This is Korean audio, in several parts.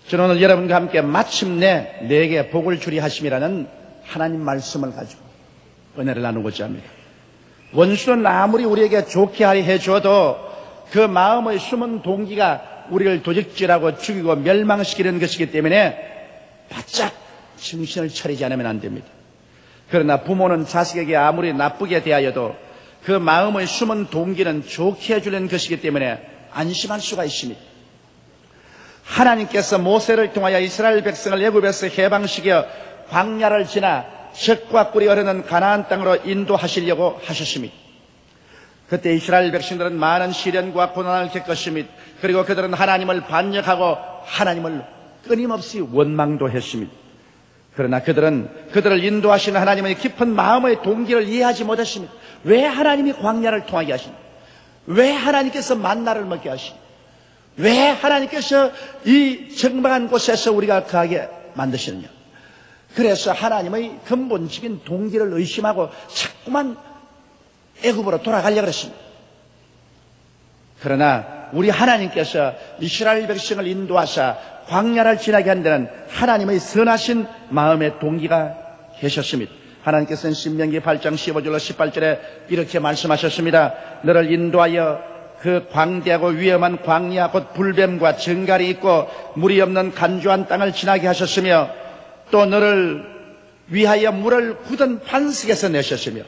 저는 오늘 여러분과 함께 마침내 내게 복을 주리 하심이라는 하나님 말씀을 가지고 은혜를 나누고자 합니다. 원수는 아무리 우리에게 좋게 하려 해줘도 그 마음의 숨은 동기가 우리를 도적질하고 죽이고 멸망시키는 것이기 때문에 바짝 정신을 차리지 않으면 안 됩니다. 그러나 부모는 자식에게 아무리 나쁘게 대하여도 그 마음의 숨은 동기는 좋게 해주는 것이기 때문에 안심할 수가 있습니다. 하나님께서 모세를 통하여 이스라엘 백성을 애굽에서 해방시켜 광야를 지나 젖과 꿀이 흐르는 가나안 땅으로 인도하시려고 하셨습니다. 그때 이스라엘 백성들은 많은 시련과 고난을 겪었습니다. 그리고 그들은 하나님을 반역하고 하나님을 끊임없이 원망도 했습니다. 그러나 그들은 그들을 인도하시는 하나님의 깊은 마음의 동기를 이해하지 못했습니다. 왜 하나님이 광야를 통하게 하십니까? 왜 하나님께서 만나를 먹게 하십니까? 왜 하나님께서 이 정박한 곳에서 우리가 거하게 만드시느냐? 그래서 하나님의 근본적인 동기를 의심하고 자꾸만 애굽으로 돌아가려고 그랬습니다. 그러나 우리 하나님께서 이스라엘 백성을 인도하사 광야를 지나게 한 데는 하나님의 선하신 마음의 동기가 계셨습니다. 하나님께서는 신명기 8장 15절로 18절에 이렇게 말씀하셨습니다. 너를 인도하여 그 광대하고 위험한 광야 곧 불뱀과 정갈이 있고 물이 없는 간주한 땅을 지나게 하셨으며 또 너를 위하여 물을 굳은 반석에서 내셨으며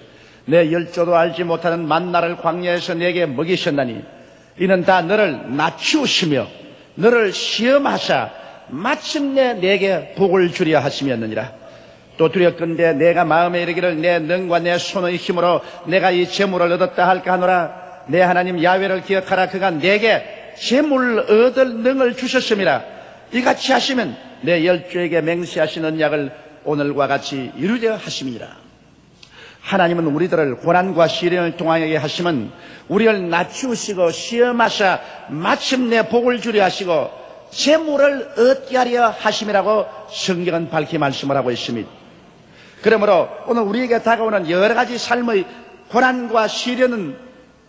내 열조도 알지 못하는 만나를 광야에서 내게 먹이셨나니 이는 다 너를 낮추시며 너를 시험하사 마침내 내게 복을 주려 하심이었느니라. 또 두렵건대 내가 마음에 이르기를 내 능과 내 손의 힘으로 내가 이 재물을 얻었다 할까 하노라. 내 하나님 야훼를 기억하라. 그가 내게 재물을 얻을 능을 주셨음이라. 이같이 하시면 내 열조에게 맹세하신 언약을 오늘과 같이 이루려 하심이니라. 하나님은 우리들을 고난과 시련을 통하게 하시면 우리를 낮추시고 시험하사 마침내 복을 주려 하시고 재물을 얻게 하려 하심이라고 성경은 밝히 말씀을 하고 있습니다. 그러므로 오늘 우리에게 다가오는 여러 가지 삶의 고난과 시련은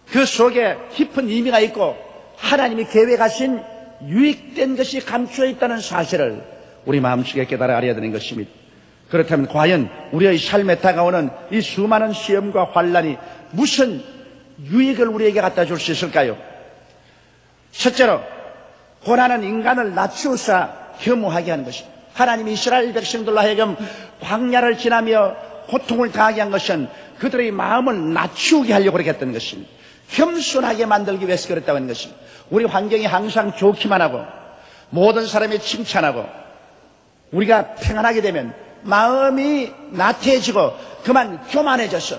그 속에 깊은 의미가 있고 하나님이 계획하신 유익된 것이 감추어 있다는 사실을 우리 마음속에 깨달아 알아야 되는 것입니다. 그렇다면 과연 우리의 삶에 다가오는 이 수많은 시험과 환난이 무슨 유익을 우리에게 갖다 줄 수 있을까요? 첫째로 고난은 인간을 낮추사 겸허하게 하는 것입니다. 하나님이 이스라엘 백성들로 하여금 광야를 지나며 고통을 당하게 한 것은 그들의 마음을 낮추게 하려고 그랬다는 것입니다. 겸손하게 만들기 위해서 그랬다고 하는 것입니다. 우리 환경이 항상 좋기만 하고 모든 사람이 칭찬하고 우리가 평안하게 되면 마음이 나태해지고 그만 교만해져서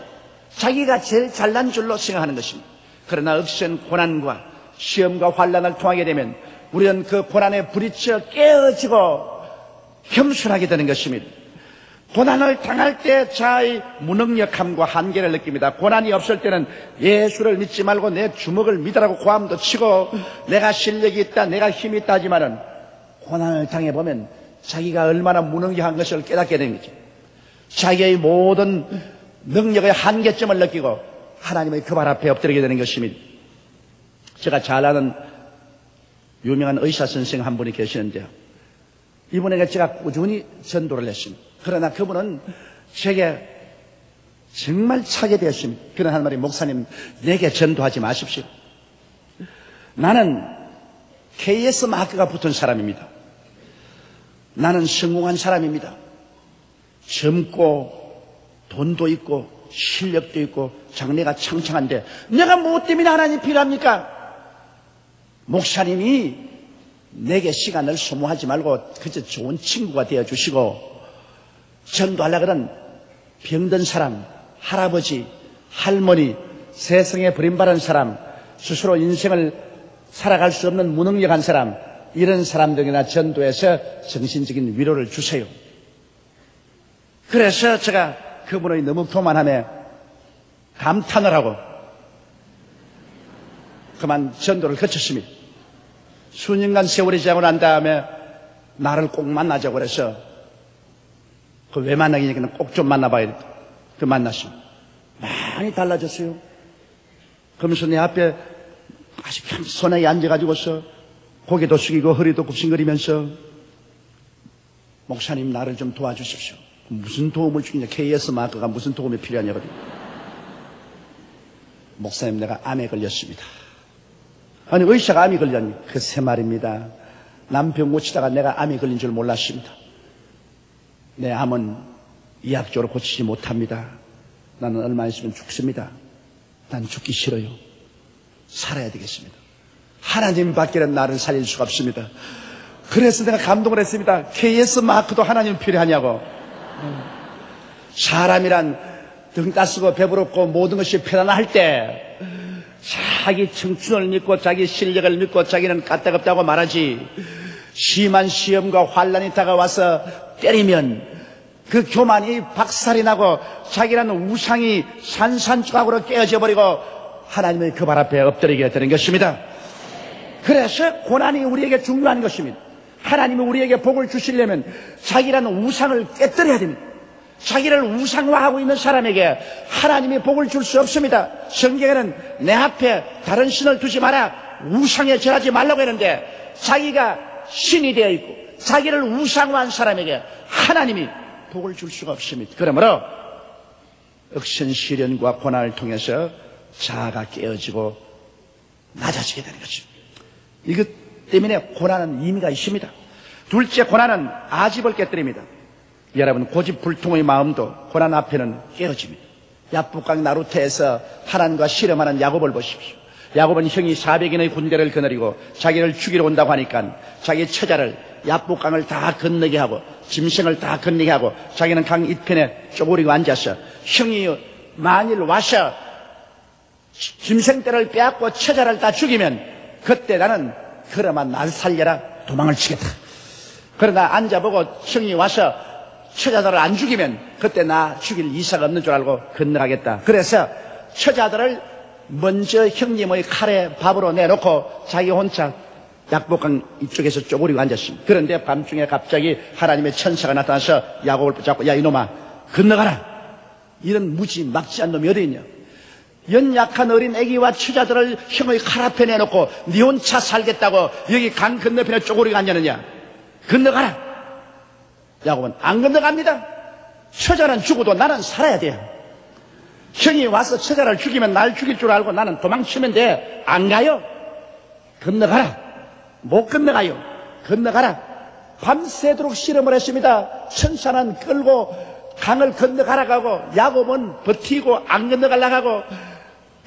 자기가 제일 잘난 줄로 생각하는 것입니다. 그러나 억센 고난과 시험과 환난을 통하게 되면 우리는 그 고난에 부딪혀 깨어지고 겸손하게 되는 것입니다. 고난을 당할 때 자아의 무능력함과 한계를 느낍니다. 고난이 없을 때는 예수를 믿지 말고 내 주먹을 믿으라고 고함도 치고 내가 실력이 있다, 내가 힘이 있다 하지만은 고난을 당해보면 자기가 얼마나 무능력한 것을 깨닫게 되는 거죠. 자기의 모든 능력의 한계점을 느끼고 하나님의 그 발 앞에 엎드리게 되는 것입니다. 제가 잘 아는 유명한 의사 선생 한 분이 계시는데요. 이분에게 제가 꾸준히 전도를 했습니다. 그러나 그분은 제게 정말 차게 되었습니다. 그런 한 말이 목사님 내게 전도하지 마십시오. 나는 KS 마크가 붙은 사람입니다. 나는 성공한 사람입니다. 젊고 돈도 있고 실력도 있고 장래가 창창한데 내가 무엇 때문에 하나님 필요합니까? 목사님이 내게 시간을 소모하지 말고 그저 좋은 친구가 되어주시고 전도하려고 하는 병든 사람, 할아버지, 할머니, 세상에 버림받은 사람, 스스로 인생을 살아갈 수 없는 무능력한 사람, 이런 사람들이나 전도해서 정신적인 위로를 주세요. 그래서 제가 그분의 너무 교만함에 감탄을 하고 그만 전도를 거쳤습니다. 수년간 세월이 지나고 난 다음에 나를 꼭 만나자고 그래서 그 왜 만나기니까 꼭 좀 만나봐야 그 만났습니다. 많이 달라졌어요. 그러면서 내 앞에 아주 겸손하게 앉아가지고서 고개도 숙이고 허리도 굽신거리면서 목사님 나를 좀 도와주십시오. 무슨 도움을 주겠냐. KS 마크가 무슨 도움이 필요하냐거든요. 목사님 내가 암에 걸렸습니다. 아니 의사가 암이 걸렸니? 글쎄 말입니다. 남편 고치다가 내가 암이 걸린 줄 몰랐습니다. 내 암은 의학적으로 고치지 못합니다. 나는 얼마 있으면 죽습니다. 난 죽기 싫어요. 살아야 되겠습니다. 하나님 밖에는 나를 살릴 수가 없습니다. 그래서 내가 감동을 했습니다. KS 마크도 하나님 필요하냐고. 사람이란 등 따쓰고 배부럽고 모든 것이 편안할 때 자기 청춘을 믿고 자기 실력을 믿고 자기는 까딱없다고 말하지, 심한 시험과 환란이 다가와서 때리면 그 교만이 박살이 나고 자기라는 우상이 산산조각으로 깨어져 버리고 하나님의 그 발 앞에 엎드리게 되는 것입니다. 그래서 고난이 우리에게 중요한 것입니다. 하나님이 우리에게 복을 주시려면 자기라는 우상을 깨뜨려야 됩니다. 자기를 우상화하고 있는 사람에게 하나님이 복을 줄 수 없습니다. 성경에는 내 앞에 다른 신을 두지 마라, 우상에 절하지 말라고 했는데 자기가 신이 되어 있고 자기를 우상화한 사람에게 하나님이 복을 줄 수가 없습니다. 그러므로 억센 시련과 고난을 통해서 자아가 깨어지고 낮아지게 되는 것입니다. 이것 때문에 고난은 의미가 있습니다. 둘째, 고난은 아집을 깨뜨립니다. 여러분, 고집불통의 마음도 고난 앞에는 깨어집니다. 야복강 나루터에서 하나님과 실험하는 야곱을 보십시오. 야곱은 형이 400인의 군대를 거느리고 자기를 죽이러 온다고 하니까 자기 처자를 야복강을 다 건너게 하고 짐승을 다 건너게 하고 자기는 강 이편에 쪼그리고 앉아서 형이 만일 와서 짐승떼를 빼앗고 처자를 다 죽이면 그때 나는 그러면 날 살려라 도망을 치겠다. 그러나 앉아보고 형이 와서 처자들을 안 죽이면 그때 나 죽일 이사가 없는 줄 알고 건너가겠다. 그래서 처자들을 먼저 형님의 칼에 밥으로 내놓고 자기 혼자 약복강 이쪽에서 쪼그리고 앉았습니다. 그런데 밤중에 갑자기 하나님의 천사가 나타나서 야곱을 붙잡고 야 이놈아 건너가라. 이런 무지 막지한 놈이 어디 있냐. 연약한 어린 애기와 처자들을 형의 칼 앞에 내놓고 네 혼자 살겠다고 여기 강 건너편에 쪼그리고 앉았느냐. 건너가라. 야곱은 안 건너갑니다. 처자는 죽어도 나는 살아야 돼요. 형이 와서 처자를 죽이면 날 죽일 줄 알고 나는 도망치면 돼. 안 가요. 건너가라. 못 건너가요. 건너가라. 밤새도록 실험을 했습니다. 천사는 끌고 강을 건너가라고 하고 야곱은 버티고 안 건너가려고 하고,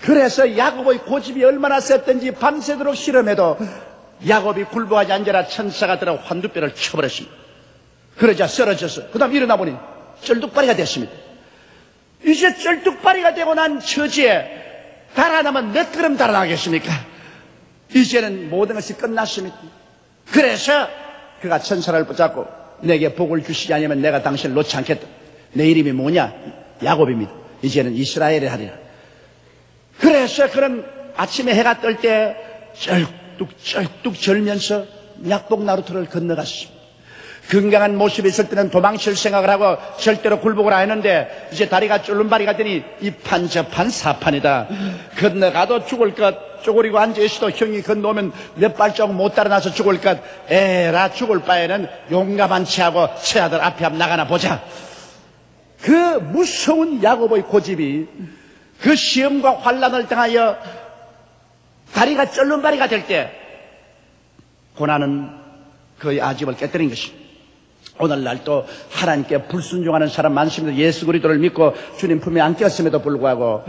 그래서 야곱의 고집이 얼마나 셌던지 밤새도록 실험해도 야곱이 굴복하지 않자라 천사가 들어 환두뼈를 쳐버렸습니다. 그러자 쓰러져서 그 다음 일어나 보니 쩔뚝발이가 됐습니다. 이제 쩔뚝발이가 되고 난 처지에 달아나면 몇 걸음 달아나겠습니까? 이제는 모든 것이 끝났습니다. 그래서 그가 천사를 붙잡고 내게 복을 주시지 않으면 내가 당신을 놓지 않겠다. 내 이름이 뭐냐? 야곱입니다. 이제는 이스라엘이 하리라. 그래서 그는 아침에 해가 뜰 때 쩔뚝 절면서 약복 나루터를 건너갔습니다. 건강한 모습이 있을 때는 도망칠 생각을 하고 절대로 굴복을 안 했는데 이제 다리가 쫄른발이가 되니 이판 저판 사판이다. 건너가도 죽을 것, 쪼그리고 앉아있어도 형이 건너오면 몇 발자국 못 달아나서 죽을 것, 에라 죽을 바에는 용감한 체하고 처자들 앞에 나가나 보자. 그 무서운 야곱의 고집이 그 시험과 환란을 당하여 다리가 쫄른발이가 될 때 고난은 그의 아집을 깨뜨린 것입니다. 오늘날 또 하나님께 불순종하는 사람 많습니다. 예수 그리스도를 믿고 주님 품에 안겼음에도 불구하고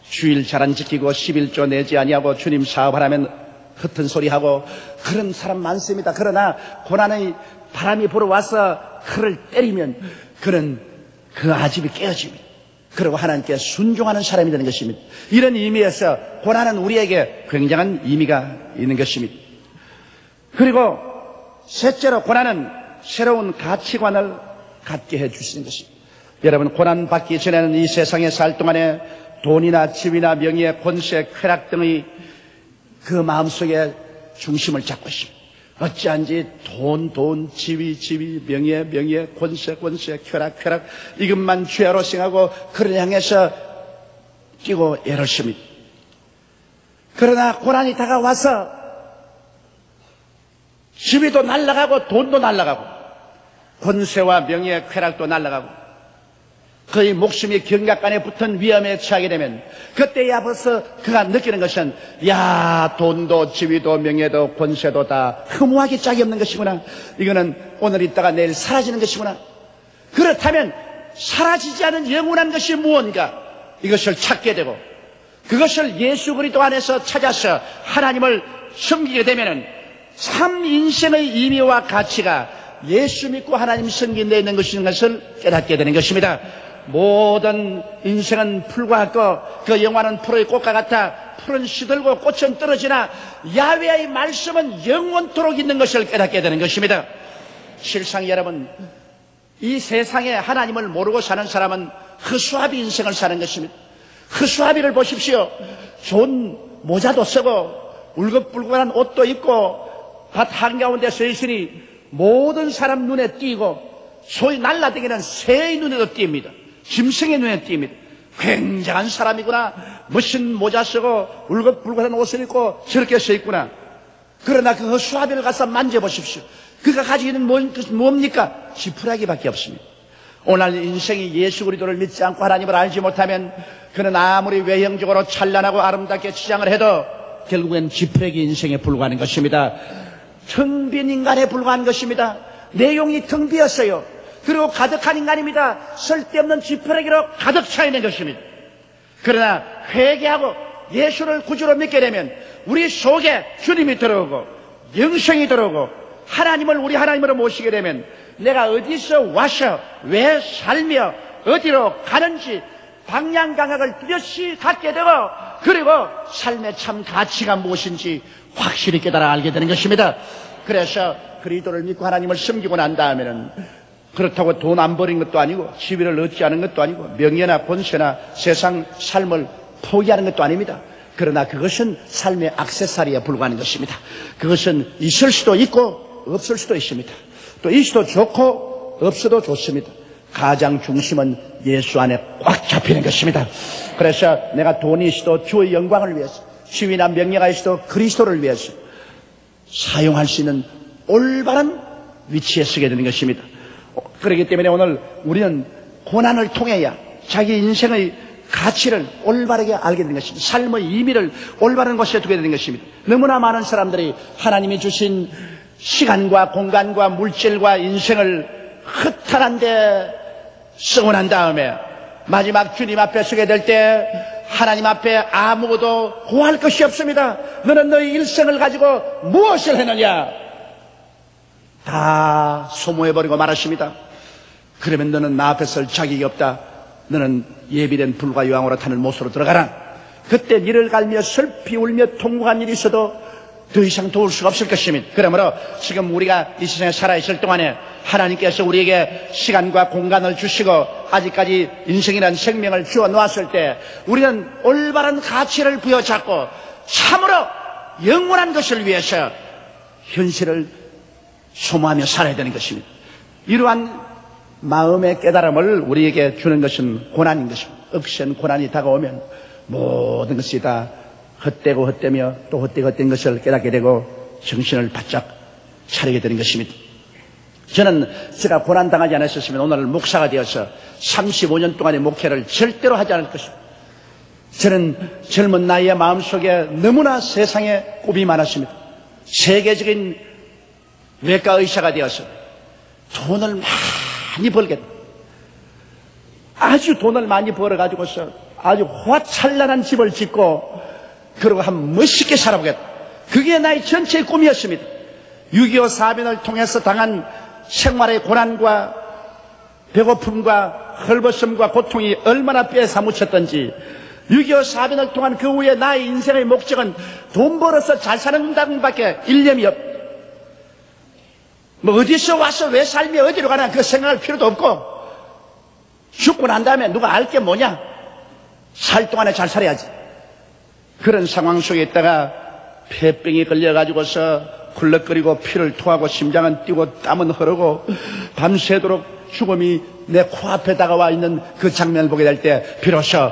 주일 잘 안 지키고 11조 내지 아니하고 주님 사업하라면 흩은 소리하고 그런 사람 많습니다. 그러나 고난의 바람이 불어와서 그를 때리면 그는 그 아집이 깨어집니다. 그리고 하나님께 순종하는 사람이 되는 것입니다. 이런 의미에서 고난은 우리에게 굉장한 의미가 있는 것입니다. 그리고 셋째로 고난은 새로운 가치관을 갖게 해주시는 것입니다. 여러분, 고난 받기 전에는 이 세상에 살 동안에 돈이나 집이나 명예, 권세, 쾌락 등의 그 마음속에 중심을 잡고 있습니다. 어찌한지 돈, 지위, 명예, 권세, 쾌락 이것만 죄로 생각하고 그를 향해서 뛰고 애를 씁니다. 그러나 고난이 다가와서 지위도 날아가고 돈도 날아가고 권세와 명예의 쾌락도 날아가고 그의 목숨이 경각간에 붙은 위험에 처하게 되면 그때야 벌써 그가 느끼는 것은 야, 돈도 지위도 명예도 권세도 다 허무하기 짝이 없는 것이구나. 이거는 오늘 있다가 내일 사라지는 것이구나. 그렇다면 사라지지 않은 영원한 것이 무언가, 이것을 찾게 되고 그것을 예수 그리스도 안에서 찾아서 하나님을 섬기게 되면은 참 인생의 의미와 가치가 예수 믿고 하나님 섬긴 데 있는 것을 깨닫게 되는 것입니다. 모든 인생은 풀과 그 영화는 풀의 꽃과 같아 풀은 시들고 꽃은 떨어지나 야훼의 말씀은 영원토록 있는 것을 깨닫게 되는 것입니다. 실상 여러분, 이 세상에 하나님을 모르고 사는 사람은 허수아비 인생을 사는 것입니다. 허수아비를 보십시오. 좋은 모자도 쓰고 울긋불긋한 옷도 입고 밭 한가운데 서 있으니 모든 사람 눈에 띄고 소위 날라다니는 새의 눈에도 띕니다. 짐승의 눈에 띕니다. 굉장한 사람이구나. 멋진 모자 쓰고 울긋불긋한 옷을 입고 저렇게 서 있구나. 그러나 그 허수아비를 가서 만져보십시오. 그가 가지고 있는 것은 뭡니까? 지푸라기밖에 없습니다. 오늘 인생이 예수 그리스도를 믿지 않고 하나님을 알지 못하면 그는 아무리 외형적으로 찬란하고 아름답게 치장을 해도 결국엔 지푸라기 인생에 불과한 것입니다. 텅 빈 인간에 불과한 것입니다. 내용이 텅 비었어요. 그리고 가득한 인간입니다. 쓸데없는 지푸라기로 가득 차 있는 것입니다. 그러나 회개하고 예수를 구주로 믿게 되면 우리 속에 주님이 들어오고 영생이 들어오고 하나님을 우리 하나님으로 모시게 되면 내가 어디서 와서 왜 살며 어디로 가는지 방향 감각을 뚜렷이 갖게 되고 그리고 삶의 참 가치가 무엇인지 확실히 깨달아 알게 되는 것입니다. 그래서 그리스도를 믿고 하나님을 섬기고 난 다음에는 그렇다고 돈 안 버린 것도 아니고 지위를 얻지 않은 것도 아니고 명예나 권세나 세상 삶을 포기하는 것도 아닙니다. 그러나 그것은 삶의 액세서리에 불과한 것입니다. 그것은 있을 수도 있고 없을 수도 있습니다. 또 있어도 좋고 없어도 좋습니다. 가장 중심은 예수 안에 꽉 잡히는 것입니다. 그래서 내가 돈이 있어도 주의 영광을 위해서, 지위나 명예가 있어도 그리스도를 위해서 사용할 수 있는 올바른 위치에 서게 되는 것입니다. 그렇기 때문에 오늘 우리는 고난을 통해야 자기 인생의 가치를 올바르게 알게 되는 것입니다. 삶의 의미를 올바른 곳에 두게 되는 것입니다. 너무나 많은 사람들이 하나님이 주신 시간과 공간과 물질과 인생을 허탈한데 쓰고 난 다음에 마지막 주님 앞에 서게 될 때 하나님 앞에 아무것도 구할 것이 없습니다. 너는 너의 일생을 가지고 무엇을 했느냐? 다 소모해버리고 말하십니다. 그러면 너는 나 앞에 설 자격이 없다. 너는 예비된 불과 유황으로 타는 못으로 들어가라. 그때 이를 갈며 슬피 울며 통곡한 일이 있어도 더 이상 도울 수가 없을 것입니다. 그러므로 지금 우리가 이 세상에 살아있을 동안에 하나님께서 우리에게 시간과 공간을 주시고 아직까지 인생이라는 생명을 주어 놓았을 때 우리는 올바른 가치를 부여잡고 참으로 영원한 것을 위해서 현실을 소모하며 살아야 되는 것입니다. 이러한 마음의 깨달음을 우리에게 주는 것은 고난인 것입니다. 억센 고난이 다가오면 모든 것이 다 헛되고 헛되며 또 헛되고 헛된 것을 깨닫게 되고 정신을 바짝 차리게 되는 것입니다. 저는 제가 고난당하지 않았었으면 오늘 목사가 되어서 35년 동안의 목회를 절대로 하지 않을 것입니다. 저는 젊은 나이에 마음속에 너무나 세상에 꿈이 많았습니다. 세계적인 외과 의사가 되어서 돈을 많이 벌겠다. 아주 돈을 많이 벌어가지고서 아주 화찬란한 집을 짓고 그리고 한 멋있게 살아보겠다. 그게 나의 전체의 꿈이었습니다. 6.25 사변을 통해서 당한 생활의 고난과 배고픔과 헐벗음과 고통이 얼마나 뼈에 사무쳤던지 6.25 사변을 통한 그 후에 나의 인생의 목적은 돈 벌어서 잘 사는 밖에 일념이 없. 뭐 어디서 와서 왜 살며 어디로 가나 그 생각할 필요도 없고 죽고 난 다음에 누가 알 게 뭐냐? 살 동안에 잘 살아야지. 그런 상황 속에 있다가 폐병이 걸려가지고서 굴럭거리고 피를 토하고 심장은 뛰고 땀은 흐르고 밤새도록 죽음이 내 코앞에 다가와 있는 그 장면을 보게 될 때 비로소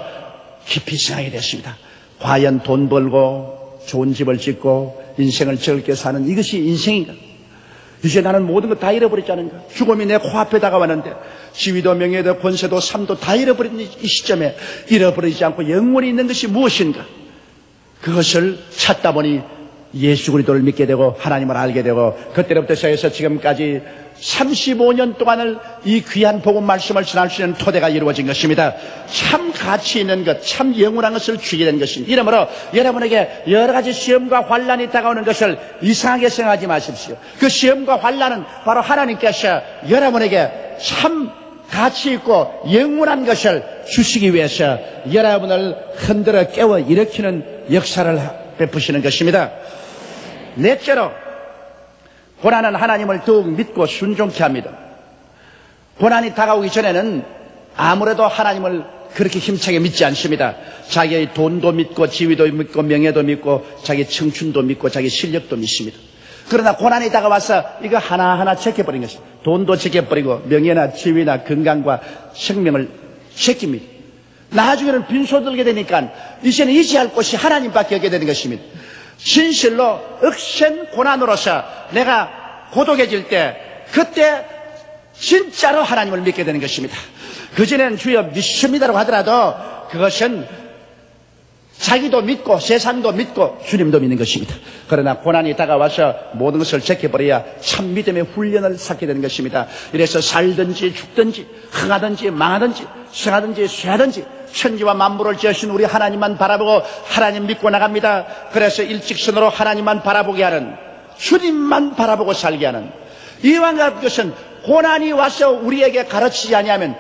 깊이 생각이 됐습니다. 과연 돈 벌고 좋은 집을 짓고 인생을 즐겁게 사는 이것이 인생인가? 이제 나는 모든 것 다 잃어버렸지 않은가? 죽음이 내 코앞에 다가왔는데 지위도 명예도 권세도 삶도 다 잃어버린 이 시점에 잃어버리지 않고 영원히 있는 것이 무엇인가? 그것을 찾다 보니 예수 그리스도를 믿게 되고 하나님을 알게 되고 그때부터 시작해서 지금까지 35년 동안을 이 귀한 복음 말씀을 전할 수 있는 토대가 이루어진 것입니다. 참 가치 있는 것, 참 영원한 것을 주게 된 것입니다. 이러므로 여러분에게 여러 가지 시험과 환난이 다가오는 것을 이상하게 생각하지 마십시오. 그 시험과 환난은 바로 하나님께서 여러분에게 참 가치 있고 영원한 것을 주시기 위해서 여러분을 흔들어 깨워 일으키는 역사를 베푸시는 것입니다. 넷째로 고난은 하나님을 더욱 믿고 순종케 합니다. 고난이 다가오기 전에는 아무래도 하나님을 그렇게 힘차게 믿지 않습니다. 자기의 돈도 믿고 지위도 믿고 명예도 믿고 자기 청춘도 믿고 자기 실력도 믿습니다. 그러나 고난이 다가와서 이거 하나하나 제껴버린 것입니다. 돈도 제껴버리고 명예나 지위나 건강과 생명을 제낍니다. 나중에는 빈소 들게 되니까 이제는 의지할 곳이 하나님밖에 없게 되는 것입니다. 진실로 억센 고난으로서 내가 고독해질 때 그때 진짜로 하나님을 믿게 되는 것입니다. 그전에는 주여 믿습니다라고 하더라도 그것은 자기도 믿고 세상도 믿고 주님도 믿는 것입니다. 그러나 고난이 다가와서 모든 것을 제껴버려야 참 믿음의 훈련을 쌓게 되는 것입니다. 이래서 살든지 죽든지 흥하든지 망하든지 승하든지 쇠하든지 천지와 만물을 지으신 우리 하나님만 바라보고 하나님 믿고 나갑니다. 그래서 일직선으로 하나님만 바라보게 하는, 주님만 바라보고 살게 하는, 이와 같은 것은 고난이 와서 우리에게 가르치지 아니하면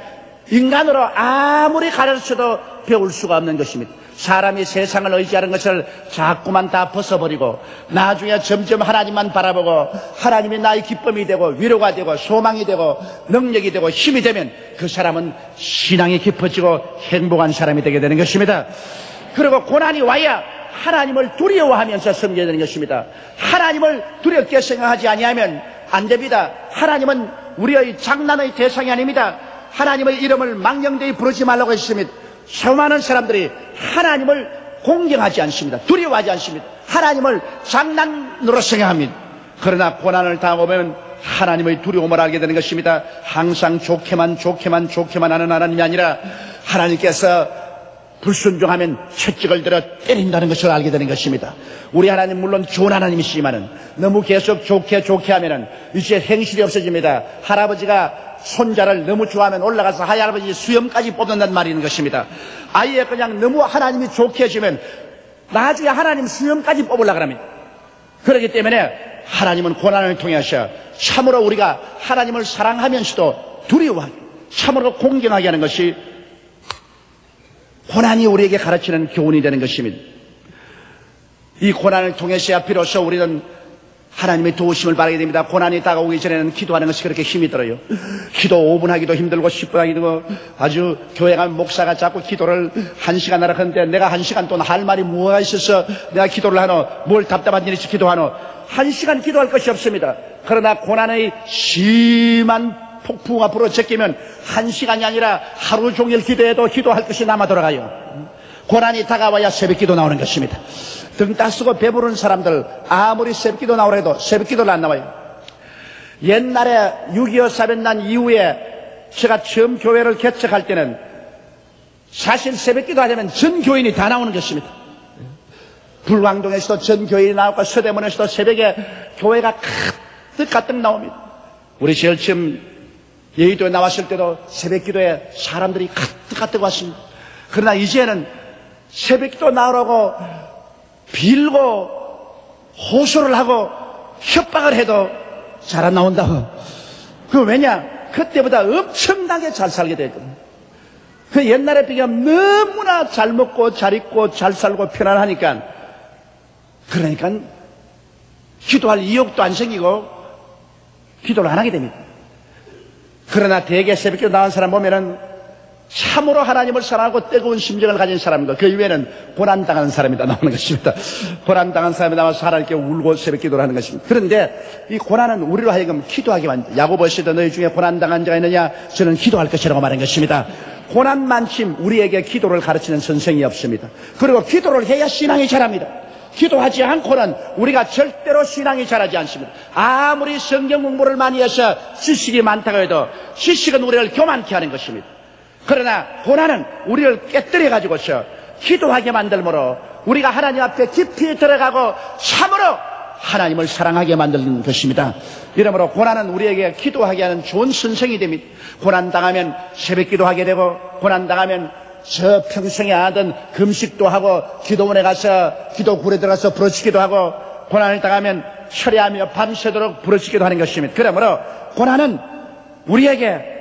인간으로 아무리 가르쳐도 배울 수가 없는 것입니다. 사람이 세상을 의지하는 것을 자꾸만 다 벗어버리고 나중에 점점 하나님만 바라보고 하나님이 나의 기쁨이 되고 위로가 되고 소망이 되고 능력이 되고 힘이 되면 그 사람은 신앙이 깊어지고 행복한 사람이 되게 되는 것입니다. 그리고 고난이 와야 하나님을 두려워하면서 섬겨야 되는 것입니다. 하나님을 두렵게 생각하지 아니하면 안 됩니다. 하나님은 우리의 장난의 대상이 아닙니다. 하나님의 이름을 망령되이 부르지 말라고 했습니다. 수많은 사람들이 하나님을 공경하지 않습니다. 두려워하지 않습니다. 하나님을 장난으로 생각합니다. 그러나 고난을 당하면 하나님의 두려움을 알게 되는 것입니다. 항상 좋게만 하는 하나님이 아니라 하나님께서 불순종하면 채찍을 들어 때린다는 것을 알게 되는 것입니다. 우리 하나님 물론 좋은 하나님이시지만은 너무 계속 좋게 하면은 이제 행실이 없어집니다. 할아버지가 손자를 너무 좋아하면 올라가서 할아버지 수염까지 뽑는다는 말이 있는 것입니다. 아예 그냥 너무 하나님이 좋게 해주면 나중에 하나님 수염까지 뽑으려고 합니다. 그렇기 때문에 하나님은 고난을 통해서 참으로 우리가 하나님을 사랑하면서도 두려워하게, 참으로 공경하게 하는 것이 고난이 우리에게 가르치는 교훈이 되는 것입니다. 이 고난을 통해서야 비로소 우리는 하나님의 도우심을 바라게 됩니다. 고난이 다가오기 전에는 기도하는 것이 그렇게 힘이 들어요. 기도 5분 하기도 힘들고 10분 하기도 아주 교회 가면 목사가 자꾸 기도를 1시간 하라 하는데 내가 1시간 동안 할 말이 뭐가 있어서 내가 기도를 하노? 뭘 답답한 일이 있어 기도하노? 1시간 기도할 것이 없습니다. 그러나 고난의 심한 폭풍 앞으로 제끼면 1시간이 아니라 하루 종일 기도해도 기도할 것이 남아 돌아가요. 고난이 다가와야 새벽기도 나오는 것입니다. 등 따쓰고 배부른 사람들 아무리 새벽기도 나오라 해도 새벽기도를 안 나와요. 옛날에 6.25 사변 난 이후에 제가 처음 교회를 개척할 때는 사실 새벽기도 하려면 전 교인이 다 나오는 것입니다. 불광동에서도 전 교인이 나오고 서대문에서도 새벽에 교회가 가득 나옵니다. 우리 제일 처음 여의도에 나왔을 때도 새벽기도에 사람들이 가득 왔습니다. 그러나 이제는 새벽기도 나오라고 빌고 호소를 하고 협박을 해도 잘 안 나온다고. 그 왜냐? 그때보다 엄청나게 잘 살게 됐거든요. 그 옛날에 비하면 너무나 잘 먹고 잘 입고 잘 살고 편안하니까, 그러니까 기도할 의욕도 안 생기고 기도를 안 하게 됩니다. 그러나 대개 새벽기도 나온 사람 보면은 참으로 하나님을 사랑하고 뜨거운 심정을 가진 사람과 그 이외에는 고난당한 사람이 다 나오는 것입니다. 고난당한 사람이 나와서 하나님께 울고 새벽기도를 하는 것입니다. 그런데 이 고난은 우리로 하여금 기도하게 만듭니다. 야고보서도 너희 중에 고난당한 자가 있느냐? 저는 기도할 것이라고 말한 것입니다. 고난만큼 우리에게 기도를 가르치는 선생이 없습니다. 그리고 기도를 해야 신앙이 자랍니다. 기도하지 않고는 우리가 절대로 신앙이 자라지 않습니다. 아무리 성경 공부를 많이 해서 지식이 많다고 해도 지식은 우리를 교만케 하는 것입니다. 그러나 고난은 우리를 깨뜨려 가지고서 기도하게 만들므로 우리가 하나님 앞에 깊이 들어가고 참으로 하나님을 사랑하게 만드는 것입니다. 이러므로 고난은 우리에게 기도하게 하는 좋은 선생이 됩니다. 고난당하면 새벽 기도하게 되고, 고난당하면 저 평생에 하던 금식도 하고, 기도원에 가서 기도굴에 들어가서 부르짖기도 하고, 고난을 당하면 철야하며 밤새도록 부르짖기도 하는 것입니다. 그러므로 고난은 우리에게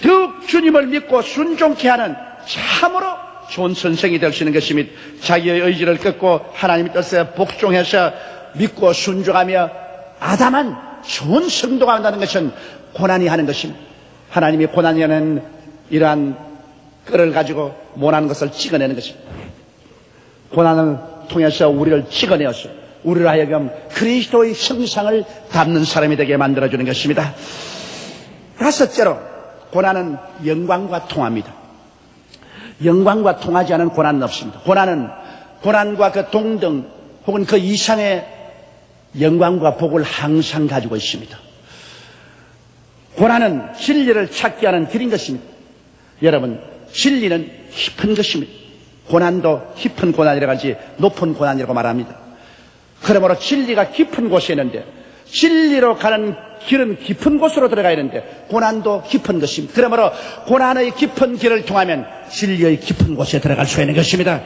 더욱 주님을 믿고 순종케 하는 참으로 좋은 선생이 될 수 있는 것입니다. 자기의 의지를 끊고 하나님의 뜻에 복종해서 믿고 순종하며 아담한 좋은 성도가 된다는 것은 고난이 하는 것입니다. 하나님이 고난이라는 이러한 끈을 가지고 못하는 것을 찍어내는 것입니다. 고난을 통해서 우리를 찍어내어서 우리를 하여금 그리스도의 형상을 담는 사람이 되게 만들어주는 것입니다. 다섯째로, 고난은 영광과 통합니다. 영광과 통하지 않은 고난은 없습니다. 고난은 고난과 그 동등 혹은 그 이상의 영광과 복을 항상 가지고 있습니다. 고난은 진리를 찾게 하는 길인 것입니다. 여러분, 진리는 깊은 것입니다. 고난도 깊은 고난이라고 하지 높은 고난이라고 말합니다. 그러므로 진리가 깊은 곳에 있는데, 진리로 가는 길은 깊은 곳으로 들어가야 하는데 고난도 깊은 것입니다. 그러므로 고난의 깊은 길을 통하면 진리의 깊은 곳에 들어갈 수 있는 것입니다.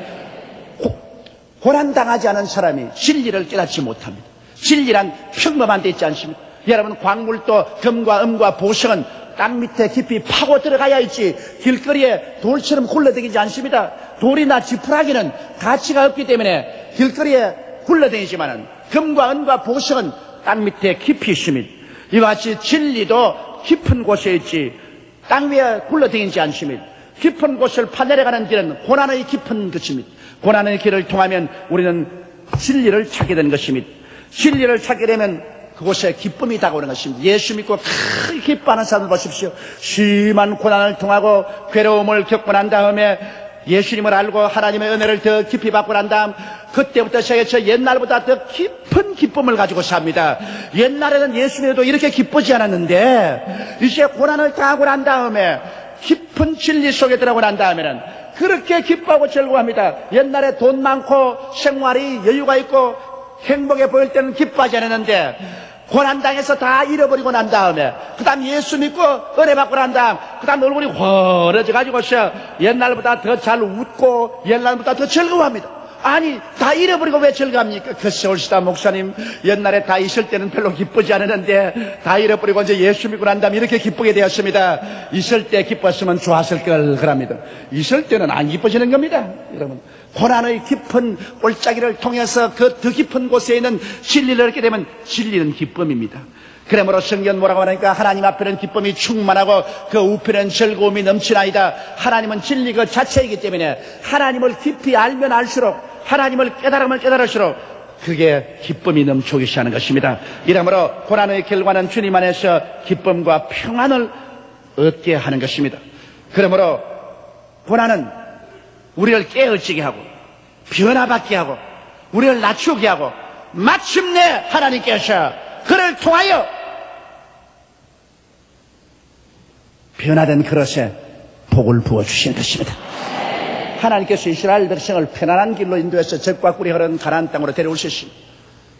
고난당하지 않은 사람이 진리를 깨닫지 못합니다. 진리란 평범한 데 있지 않습니다. 여러분, 광물도 금과 음과 보석은 땅 밑에 깊이 파고 들어가야 있지 길거리에 돌처럼 굴러다니지 않습니다. 돌이나 지푸라기는 가치가 없기 때문에 길거리에 굴러다니지만은 금과 은과 보석은 땅 밑에 깊이 있습니다. 이와 같이 진리도 깊은 곳에 있지 땅 위에 굴러다니지 않습니다. 깊은 곳을 파내려가는 길은 고난의 깊은 것입니다. 고난의 길을 통하면 우리는 진리를 찾게 되는 것입니다. 진리를 찾게 되면 그곳에 기쁨이 다가오는 것입니다. 예수 믿고 크게 기뻐하는 사람들 보십시오. 심한 고난을 통하고 괴로움을 겪고 난 다음에 예수님을 알고 하나님의 은혜를 더 깊이 받고 난 다음 그때부터 시작해서 옛날보다 더 깊은 기쁨을 가지고 삽니다. 옛날에는 예수님도 이렇게 기쁘지 않았는데 이제 고난을 당하고 난 다음에 깊은 진리 속에 들어가고 난 다음에는 그렇게 기뻐하고 즐거워합니다. 옛날에 돈 많고 생활이 여유가 있고 행복해 보일 때는 기뻐하지 않았는데 고난당해서 다 잃어버리고 난 다음에 그 다음 예수 믿고 은혜 받고 난 다음 그 다음 얼굴이 환해져 가지고서 옛날보다 더 잘 웃고 옛날보다 더 즐거워합니다. 아니, 다 잃어버리고 왜 즐거합니까? 글쎄 옳시다 목사님, 옛날에 다 있을 때는 별로 기쁘지 않았는데 다 잃어버리고 이제 예수 믿고 난 다음에 이렇게 기쁘게 되었습니다. 있을 때 기뻤으면 좋았을 걸 그럽니다. 있을 때는 안 기뻐지는 겁니다. 여러분, 고난의 깊은 골짜기를 통해서 그 더 깊은 곳에 있는 진리를 얻게 되면 진리는 기쁨입니다. 그러므로 성경 뭐라고 하니까 하나님 앞에는 기쁨이 충만하고 그 우편에는 즐거움이 넘치나이다. 하나님은 진리 그 자체이기 때문에 하나님을 깊이 알면 알수록, 하나님을 깨달으면 깨달을수록 그게 기쁨이 넘치기 시작하는 것입니다. 이러므로 고난의 결과는 주님 안에서 기쁨과 평안을 얻게 하는 것입니다. 그러므로 고난은 우리를 깨어지게 하고 변화받게 하고 우리를 낮추게 하고 마침내 하나님께서 그를 통하여 변화된 그릇에 복을 부어주신 것입니다. 하나님께서 이스라엘 백성을 편안한 길로 인도해서 젖과 꿀이 흐르는 가나안 땅으로 데려오셨습니다.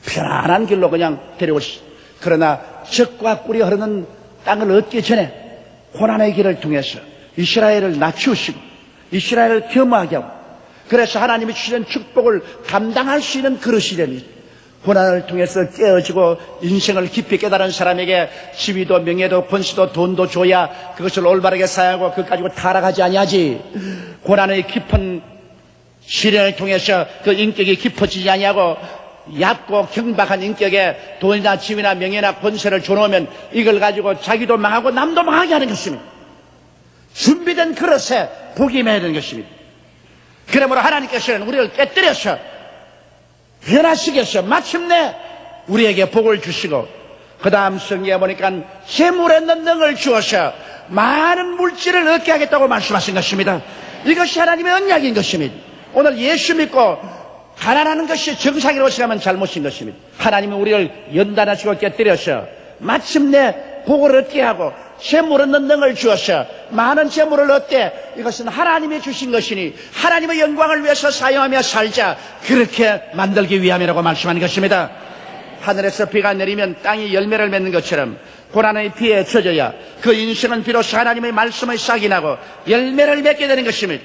편안한 길로 그냥 데려오셨습니다. 그러나 젖과 꿀이 흐르는 땅을 얻기 전에 고난의 길을 통해서 이스라엘을 낮추시고 이스라엘을 겸허하게 하고 그래서 하나님이 주시는 축복을 감당할 수 있는 그릇이 됩니다. 고난을 통해서 깨어지고 인생을 깊이 깨달은 사람에게 지위도 명예도 권세도 돈도 줘야 그것을 올바르게 사용하고 그것 가지고 타락하지 아니하지. 고난의 깊은 시련을 통해서 그 인격이 깊어지지 아니하고 얕고 경박한 인격에 돈이나 지위나 명예나 권세를 줘놓으면 이걸 가지고 자기도 망하고 남도 망하게 하는 것입니다. 준비된 그릇에 복이 임해야 되는 것입니다. 그러므로 하나님께서는 우리를 깨뜨려서 변화시켜서 마침내 우리에게 복을 주시고 그 다음 성경에 보니까 재물에 있는 능을 주어서 많은 물질을 얻게 하겠다고 말씀하신 것입니다. 이것이 하나님의 언약인 것입니다. 오늘 예수 믿고 가난하는 것이 정상이라고 생각하면 잘못인 것입니다. 하나님은 우리를 연단하시고 깨뜨려서 마침내 복을 얻게 하고 재물 얻는 능을 주어서 많은 재물을 얻되 이것은 하나님이 주신 것이니 하나님의 영광을 위해서 사용하며 살자, 그렇게 만들기 위함이라고 말씀하는 것입니다. 하늘에서 비가 내리면 땅이 열매를 맺는 것처럼 고난의 비에 젖어야 그 인생은 비로소 하나님의 말씀의 싹이 나고 열매를 맺게 되는 것입니다.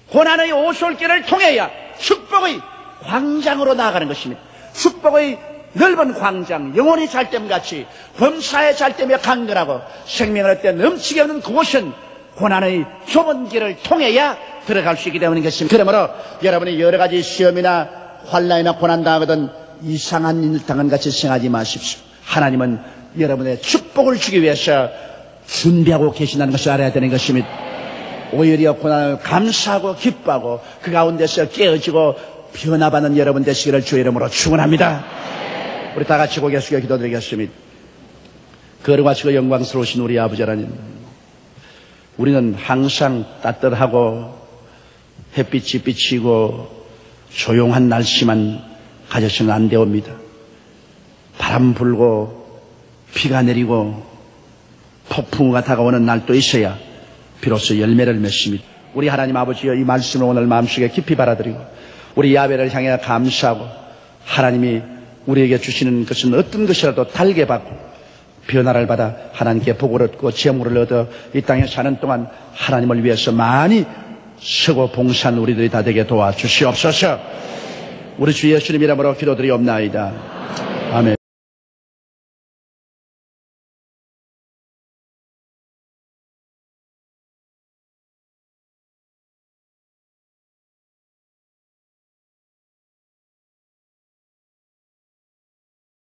고난의 오솔길을 통해야 축복의 광장으로 나아가는 것입니다. 축복의 넓은 광장, 영혼의 잘됨같이 범사의 잘됨에 강건하고 생명을 얻되 넘치게 없는 그곳은 고난의 좁은 길을 통해야 들어갈 수 있게 되는 것입니다. 그러므로 여러분이 여러 가지 시험이나 환난이나 고난 당하거든 이상한 일 당한 같이 생각하지 마십시오. 하나님은 여러분의 축복을 주기 위해서 준비하고 계신다는 것을 알아야 되는 것입니다. 오히려 고난을 감사하고 기뻐하고 그 가운데서 깨어지고 변화받는 여러분 되시기를 주의 이름으로 축원합니다. 우리 다 같이 고개 숙여 기도드리겠습니다. 거룩하시고 영광스러우신 우리 아버지 하나님, 우리는 항상 따뜻하고 햇빛이 비치고 조용한 날씨만 가져서는 안 되옵니다. 바람 불고 비가 내리고 폭풍우가 다가오는 날도 있어야 비로소 열매를 맺습니다. 우리 하나님 아버지여, 이 말씀을 오늘 마음속에 깊이 받아들이고 우리 야훼를 향해 감사하고 하나님이 우리에게 주시는 것은 어떤 것이라도 달게 받고 변화를 받아 하나님께 복을 얻고 재물을 얻어 이 땅에 사는 동안 하나님을 위해서 많이 서고 봉사한 우리들이 다 되게 도와주시옵소서. 우리 주 예수님 이름으로 기도드리옵나이다.